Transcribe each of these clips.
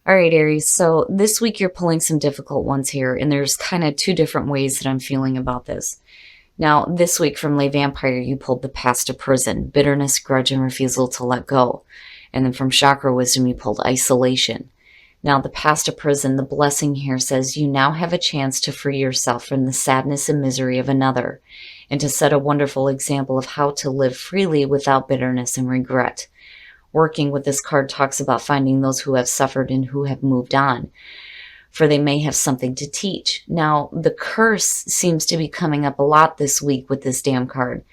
All right, Aries. So this week you're pulling some difficult ones here, and there's kind of two different ways that I'm feeling about this. Now, this week from Lay Vampire, you pulled the past to prison, bitterness, grudge, and refusal to let go. And then from Chakra Wisdom, you pulled isolation. Now, the past to prison, the blessing here says you now have a chance to free yourself from the sadness and misery of another, and to set a wonderful example of how to live freely without bitterness and regret. Working with this card talks about finding those who have suffered and who have moved on, for they may have something to teach. Now, the curse seems to be coming up a lot this week with this damn card.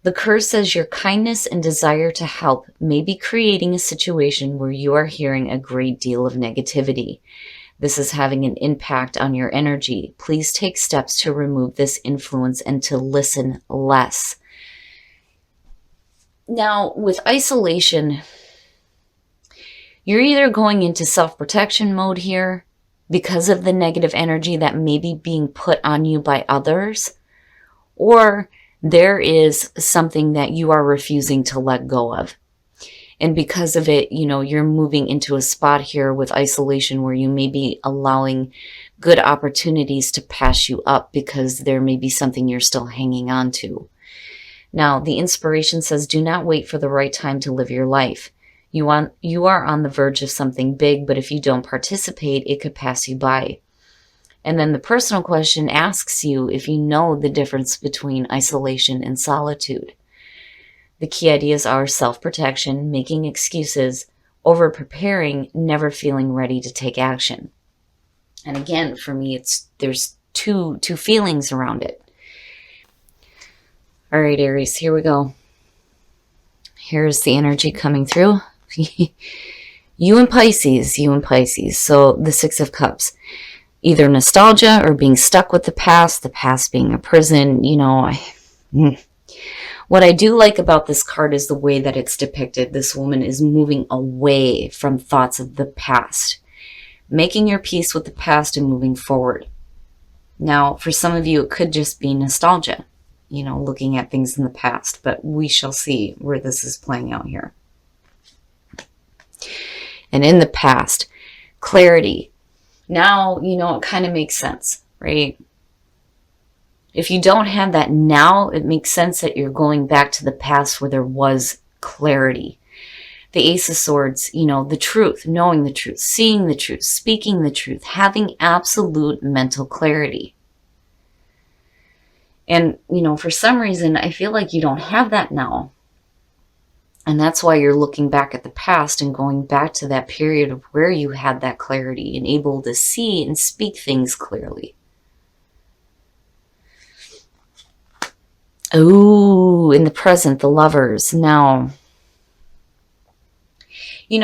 The curse says your kindness and desire to help may be creating a situation where you are hearing a great deal of negativity. This is having an impact on your energy. Please take steps to remove this influence and to listen less. Now, with isolation, you're either going into self-protection mode here because of the negative energy that may be being put on you by others, or there is something that you are refusing to let go of. And because of it, you're moving into a spot here with isolation where you may be allowing good opportunities to pass you up because there may be something you're still hanging on to. Now, the inspiration says, do not wait for the right time to live your life. You are on the verge of something big, but if you don't participate, it could pass you by. And then the personal question asks you if you know the difference between isolation and solitude. The key ideas are self-protection, making excuses, over-preparing, never feeling ready to take action. And again, for me, there's two feelings around it. All right, Aries, here we go. Here's the energy coming through. You and Pisces. So the Six of Cups. Either nostalgia or being stuck with the past being a prison. What I do like about this card is the way that it's depicted. This woman is moving away from thoughts of the past, making your peace with the past and moving forward. Now, for some of you, it could just be nostalgia, looking at things in the past, but we shall see where this is playing out here. And in the past, clarity. Now, it kind of makes sense, right? If you don't have that now, it makes sense that you're going back to the past where there was clarity. The Ace of Swords, the truth, knowing the truth, seeing the truth, speaking the truth, having absolute mental clarity. And, for some reason, I feel like you don't have that now. And that's why you're looking back at the past and going back to that period of where you had that clarity and able to see and speak things clearly. Oh, in the present, the Lovers. Now,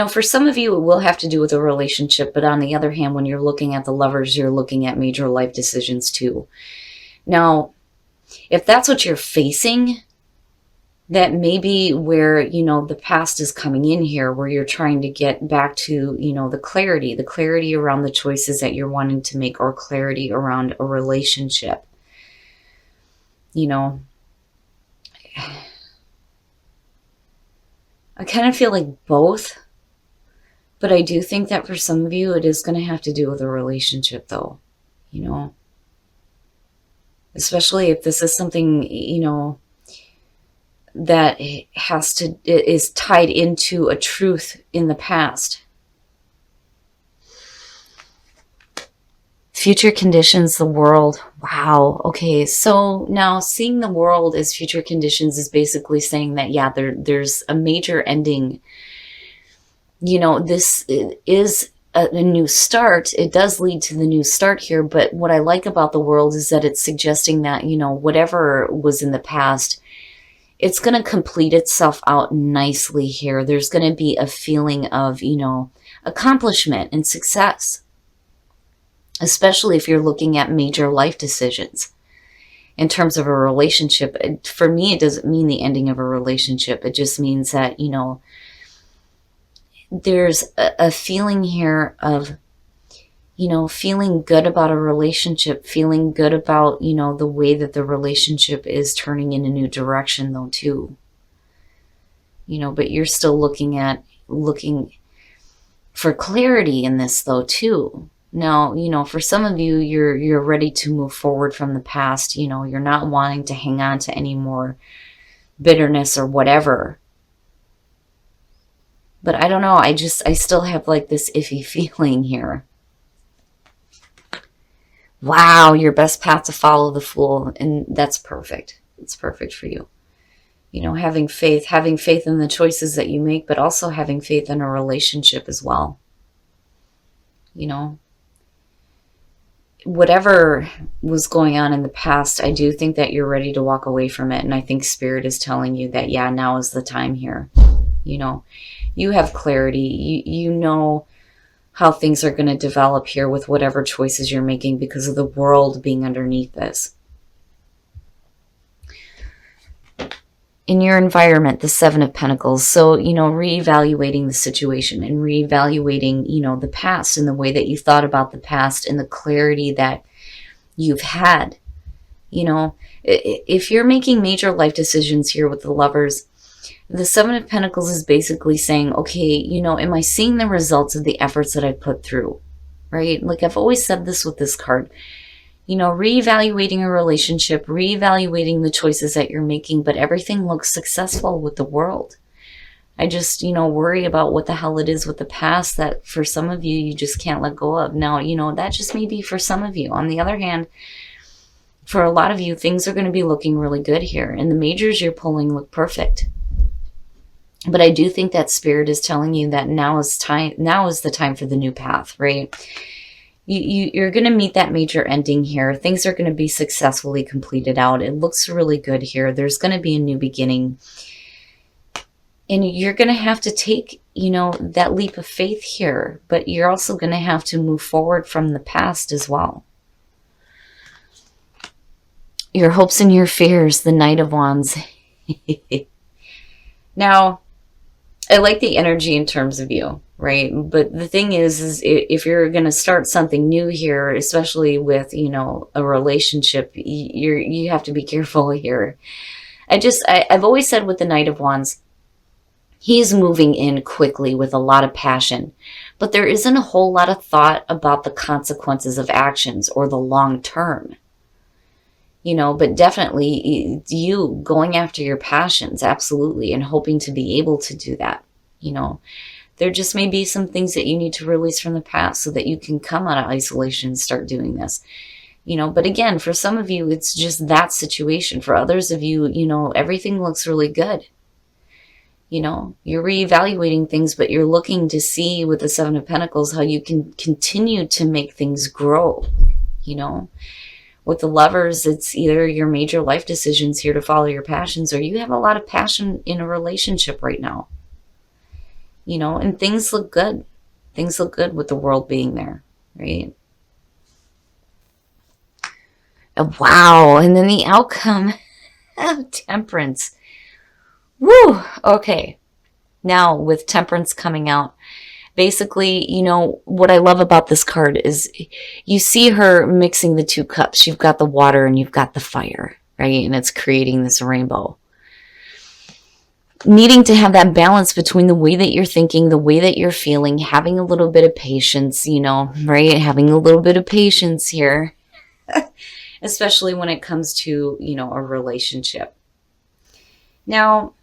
for some of you, it will have to do with a relationship. But on the other hand, when you're looking at the Lovers, you're looking at major life decisions too. Now, if that's what you're facing, that may be where, the past is coming in here, where you're trying to get back to, the clarity around the choices that you're wanting to make, or clarity around a relationship. I kind of feel like both, but I do think that for some of you, it is going to have to do with a relationship though, especially if this is something, that is tied into a truth in the past. Future conditions, the world. Wow. Okay. So now seeing the world as future conditions is basically saying that, yeah, there's a major ending. This is a new start. It does lead to the new start here. But what I like about the world is that it's suggesting that, whatever was in the past, it's going to complete itself out nicely here. There's going to be a feeling of, accomplishment and success, especially if you're looking at major life decisions. In terms of a relationship, for me, it doesn't mean the ending of a relationship. It just means that, there's a feeling here of, feeling good about a relationship, feeling good about, the way that the relationship is turning in a new direction though too. But you're still looking for clarity in this though too. Now, for some of you, you're ready to move forward from the past. You're not wanting to hang on to any more bitterness or whatever. But I don't know, I still have like this iffy feeling here. Wow, your best path to follow, the Fool. And that's perfect. It's perfect for you. Having faith in the choices that you make, but also having faith in a relationship as well. Whatever was going on in the past, I do think that you're ready to walk away from it. And I think Spirit is telling you that, yeah, now is the time here. You have clarity. You know how things are going to develop here with whatever choices you're making because of the world being underneath this. In your environment, the Seven of Pentacles. So, reevaluating the situation and reevaluating, the past and the way that you thought about the past and the clarity that you've had. If you're making major life decisions here with the Lovers, the Seven of Pentacles is basically saying, okay, am I seeing the results of the efforts that I put through, right? Like I've always said this with this card, reevaluating a relationship, reevaluating the choices that you're making, but everything looks successful with the world. I just, worry about what the hell it is with the past that for some of you, you just can't let go of. Now, that just may be for some of you. On the other hand, for a lot of you, things are going to be looking really good here. And the majors you're pulling look perfect. But I do think that Spirit is telling you that now is the time for the new path, right? You're going to meet that major ending here. Things are going to be successfully completed out. It looks really good here. There's going to be a new beginning. And you're going to have to take, that leap of faith here. But you're also going to have to move forward from the past as well. Your hopes and your fears, the Knight of Wands. Now, I like the energy in terms of you, right? But the thing is if you're going to start something new here, especially with, a relationship, you have to be careful here. I've always said with the Knight of Wands, he's moving in quickly with a lot of passion, but there isn't a whole lot of thought about the consequences of actions or the long term. But definitely you going after your passions, absolutely, and hoping to be able to do that. There just may be some things that you need to release from the past so that you can come out of isolation and start doing this. But again, for some of you, it's just that situation. For others of you, everything looks really good. You're reevaluating things, but you're looking to see with the Seven of Pentacles how you can continue to make things grow, With the Lovers, it's either your major life decisions here to follow your passions, or you have a lot of passion in a relationship right now. And things look good. Things look good with the world being there, right? Wow. And then the outcome of Temperance. Woo. Okay. Now with Temperance coming out, basically, what I love about this card is you see her mixing the two cups. You've got the water and you've got the fire, right? And it's creating this rainbow. Needing to have that balance between the way that you're thinking, the way that you're feeling, having a little bit of patience, right? Having a little bit of patience here, especially when it comes to, a relationship. Now,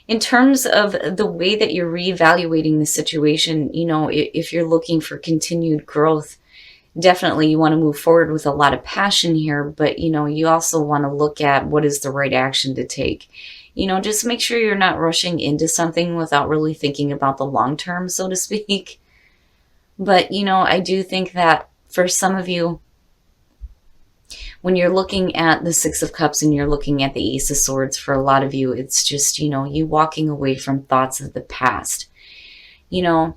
in terms of the way that you're reevaluating the situation, if you're looking for continued growth, definitely you want to move forward with a lot of passion here, but, you also want to look at what is the right action to take. Just make sure you're not rushing into something without really thinking about the long term, so to speak. But, I do think that for some of you, when you're looking at the Six of Cups and you're looking at the Ace of Swords, for a lot of you, it's just, you walking away from thoughts of the past, and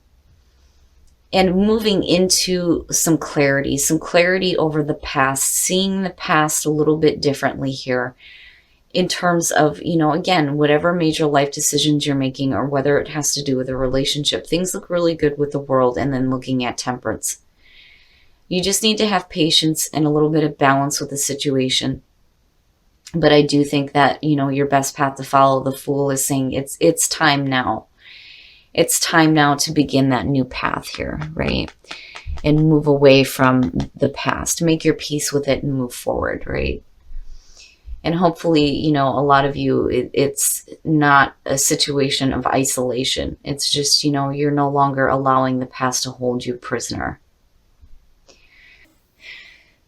moving into some clarity over the past, seeing the past a little bit differently here in terms of, again, whatever major life decisions you're making or whether it has to do with a relationship, things look really good with the world. And then looking at Temperance. You just need to have patience and a little bit of balance with the situation. But I do think that, your best path to follow, the Fool, is saying it's time now. It's time now to begin that new path here, right? And move away from the past. Make your peace with it and move forward, right? And hopefully, you know, a lot of you, it's not a situation of isolation. It's just, you know, you're no longer allowing the past to hold you prisoner.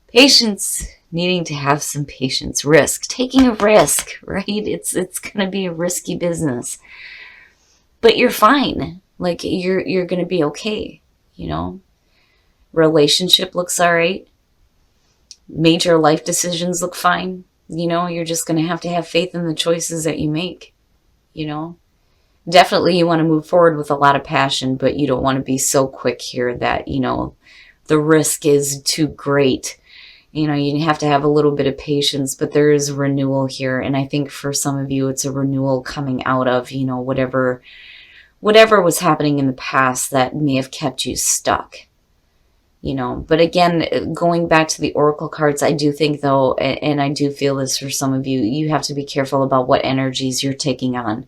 Patience, needing to have some patience. Risk, taking a risk, right? It's going to be a risky business. But you're fine. Like, you're going to be okay, you know? Relationship looks all right. Major life decisions look fine. You know, you're just going to have faith in the choices that you make, you know? Definitely you want to move forward with a lot of passion, but you don't want to be so quick here that, you know, the risk is too great. You know, you have to have a little bit of patience, but there is renewal here. And I think for some of you, it's a renewal coming out of, you know, whatever was happening in the past that may have kept you stuck. You know, but again, going back to the oracle cards, I do think though, and I do feel this for some of you, you have to be careful about what energies you're taking on.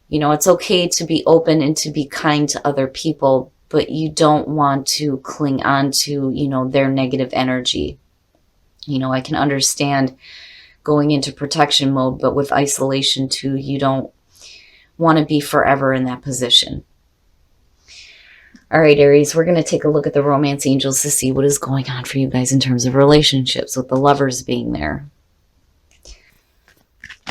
You know, it's okay to be open and to be kind to other people, but you don't want to cling on to, you know, their negative energy. You know, I can understand going into protection mode, but with isolation too, you don't want to be forever in that position. All right, Aries, we're going to take a look at the romance angels to see what is going on for you guys in terms of relationships, with the lovers being there.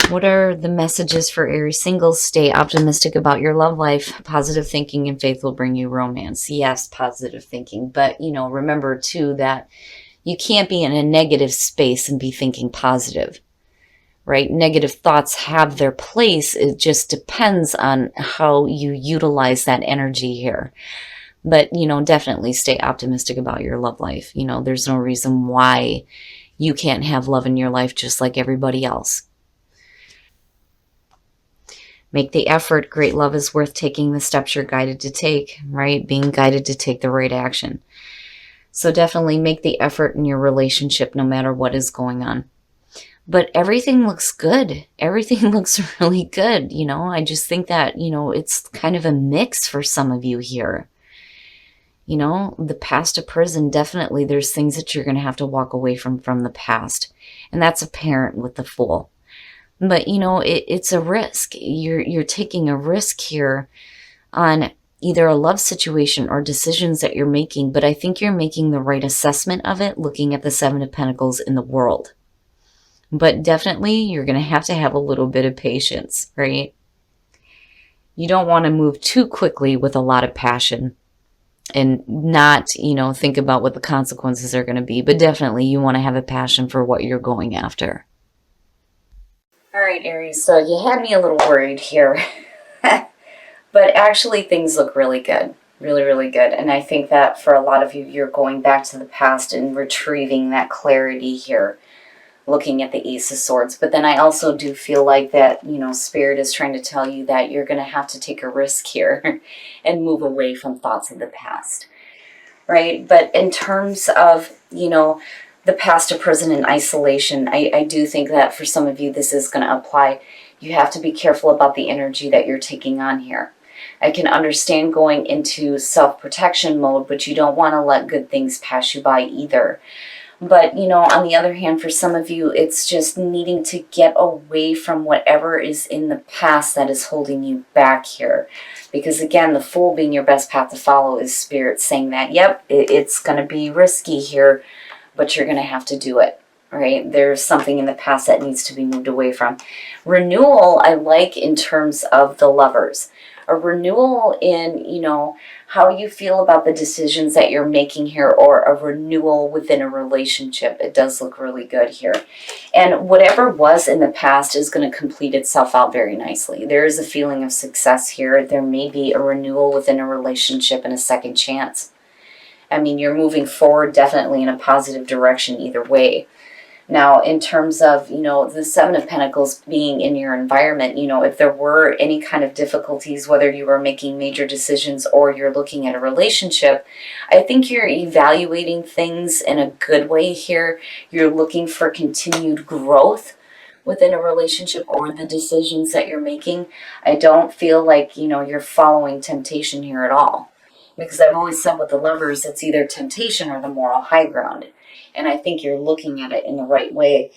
What are the messages for Aries singles? Stay optimistic about your love life. Positive thinking and faith will bring you romance. Yes, positive thinking. But, you know, remember, too, that you can't be in a negative space and be thinking positive, right? Negative thoughts have their place. It just depends on how you utilize that energy here. But, you know, definitely stay optimistic about your love life. You know, there's no reason why you can't have love in your life just like everybody else. Make the effort. Great love is worth taking the steps you're guided to take, right? Being guided to take the right action. So definitely make the effort in your relationship no matter what is going on. But everything looks good. Everything looks really good. You know, I just think that, you know, it's kind of a mix for some of you here. You know, the past to prison, definitely there's things that you're going to have to walk away from the past. And that's apparent with the Fool. But, you know, it's a risk. You're taking a risk here on either a love situation or decisions that you're making. But I think you're making the right assessment of it, looking at the Seven of Pentacles in the world. But definitely you're going to have a little bit of patience, right? You don't want to move too quickly with a lot of passion and not, you know, think about what the consequences are going to be. But definitely you want to have a passion for what you're going after. All right, Aries, so you had me a little worried here. But actually things look really good. Really, really good. And I think that for a lot of you, you're going back to the past and retrieving that clarity here, looking at the Ace of Swords. But then I also do feel like that, you know, Spirit is trying to tell you that you're going to have to take a risk here and move away from thoughts of the past, right? But in terms of, you know, the past to prison and isolation, I do think that for some of you, this is going to apply. You have to be careful about the energy that you're taking on here. I can understand going into self-protection mode, but you don't want to let good things pass you by either. But, you know, on the other hand, for some of you, it's just needing to get away from whatever is in the past that is holding you back here. Because, again, the Fool being your best path to follow is Spirit saying that, yep, it's going to be risky here, but you're going to have to do it, right? There's something in the past that needs to be moved away from. Renewal, I like in terms of the lovers. A renewal in, you know, how you feel about the decisions that you're making here, or a renewal within a relationship. It does look really good here. And whatever was in the past is going to complete itself out very nicely. There is a feeling of success here. There may be a renewal within a relationship and a second chance. I mean, you're moving forward definitely in a positive direction either way. Now, in terms of, you know, the Seven of Pentacles being in your environment, you know, if there were any kind of difficulties, whether you were making major decisions or you're looking at a relationship, I think you're evaluating things in a good way here. You're looking for continued growth within a relationship or the decisions that you're making. I don't feel like, you're following temptation here at all. Because I've always said with the Lovers, it's either temptation or the moral high ground. And I think you're looking at it in the right way.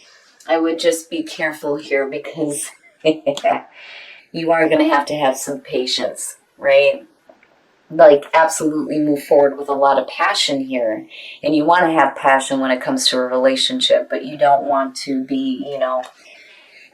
I would just be careful here because you are going to have some patience, right? Like, absolutely move forward with a lot of passion here. And you want to have passion when it comes to a relationship, but you don't want to be,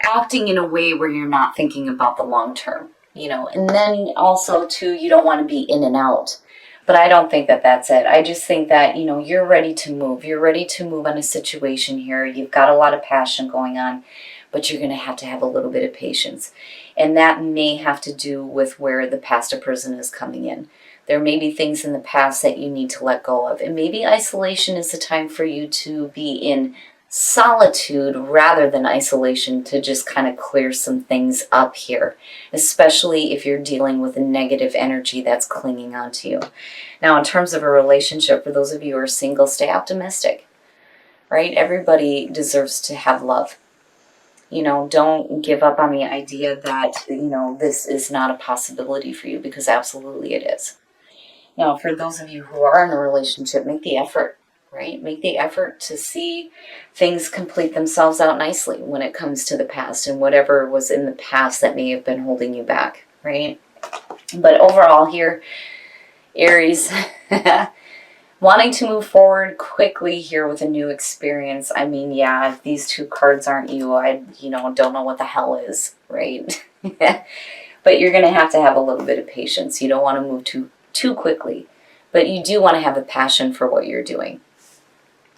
acting in a way where you're not thinking about the long term, And then also, too, you don't want to be in and out. But I don't think that that's it. I just think that, you're ready to move. You're ready to move on a situation here. You've got a lot of passion going on, but you're going to have a little bit of patience. And that may have to do with where the past person is coming in. There may be things in the past that you need to let go of. And maybe isolation is the time for you to be in solitude rather than isolation, to just kind of clear some things up here, especially if you're dealing with a negative energy that's clinging onto you. Now, in terms of a relationship, for those of you who are single, stay optimistic, right? Everybody deserves to have love. Don't give up on the idea that, this is not a possibility for you, because absolutely it is. Now, for those of you who are in a relationship, make the effort, right? Make the effort to see things complete themselves out nicely when it comes to the past and whatever was in the past that may have been holding you back, right? But overall here, Aries, wanting to move forward quickly here with a new experience. I mean, yeah, if these two cards aren't you, I, don't know what the hell is, right? But you're going to have a little bit of patience. You don't want to move too quickly, but you do want to have a passion for what you're doing.